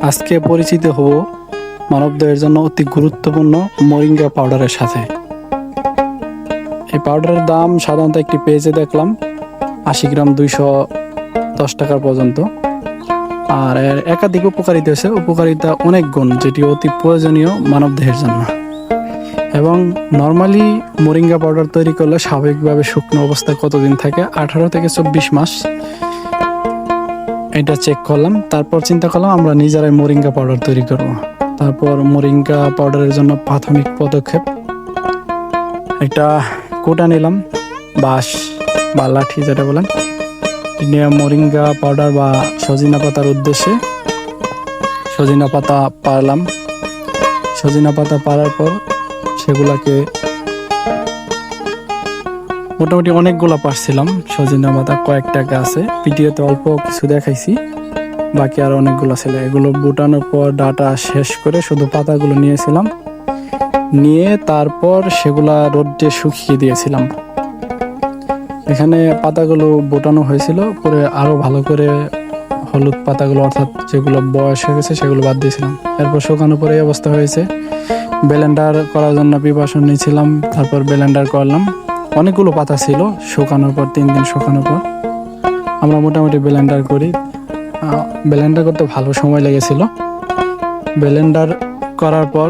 আজকে পরিচিত হব মানবদেহের জন্য অতি গুরুত্বপূর্ণ মোরিঙ্গা পাউডারের সাথে। এই পাউডারের দাম সাধারণত একটি পেজে দেখলাম 80 গ্রাম 210 টাকা পর্যন্ত। আর এর একাধিক উপকারিতা আছে, উপকারিতা অনেক গুণ, যেটি অতি প্রয়োজনীয় মানবদেহের জন্য। এবং নর্মালি মোরিঙ্গা পাউডার তৈরি করলে স্বাভাবিকভাবে শুকনো অবস্থায় কতদিন থাকে? 18 থেকে 24 মাস। এটা চেক করলাম, তারপর চিন্তা করলাম আমরা নিজেরাই মোরিঙ্গা পাউডার তৈরি করব। তারপর মোরিঙ্গা পাউডারের জন্য প্রাথমিক পদক্ষেপ, একটা কোটা নিলাম, বাঁশ বা লাঠি যেটা বলেন, নিয়ে মোরিঙ্গা পাউডার বা সজিনা পাতার উদ্দেশ্যে সজিনা পাতা পারলাম। সজিনা পাতা পারার পর সেগুলাকে মোটামুটি অনেকগুলো পারছিলাম। সজিনা পাতা কয়েকটা গাছে, ভিডিওতে অল্প কিছু দেখাইছি, বাকি আর অনেকগুলো ছিল। এগুলো বুটানোর পর ডাটা শেষ করে শুধু পাতাগুলো নিয়েছিলাম, নিয়ে তারপর সেগুলা রোদে শুকিয়ে দিয়েছিলাম। এখানে পাতাগুলো বোটানো হয়েছিল, পরে আরো ভালো করে হলুদ পাতাগুলো অর্থাৎ যেগুলো বয়স হয়ে গেছে সেগুলো বাদ দিয়েছিলাম। এরপর শুকানোর পরে এই অবস্থা হয়েছে। ব্লেন্ডার করার জন্য প্রিপারেশন নিয়েছিলাম, তারপর ব্লেন্ডার করলাম। অনেকগুলো পাতা ছিল, শুকানোর পর 3 দিন শুকানোর পর আমরা মোটামুটি ব্লেন্ডার করি। ব্লেন্ডার করতে ভালো সময় লেগেছিল। ব্লেন্ডার করার পর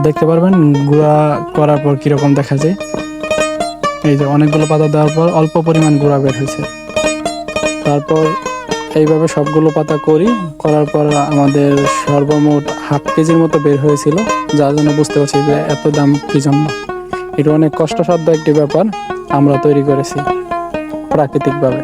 দেখতে পারবেন গুঁড়া করার পর কীরকম দেখা যায়। এই যে অনেকগুলো পাতা দেওয়ার পর অল্প পরিমাণ গুঁড়া বের হয়েছে। তারপর এইভাবে সবগুলো পাতা করার পর আমাদের সর্বমোট ½ কেজির মতো বের হয়েছিল, যার জন্য বুঝতে পারছি যে এত দাম কি জন্য। এটা অনেক কষ্টসাধ্য একটি ব্যাপার, আমরা তৈরি করেছি প্রাকৃতিকভাবে।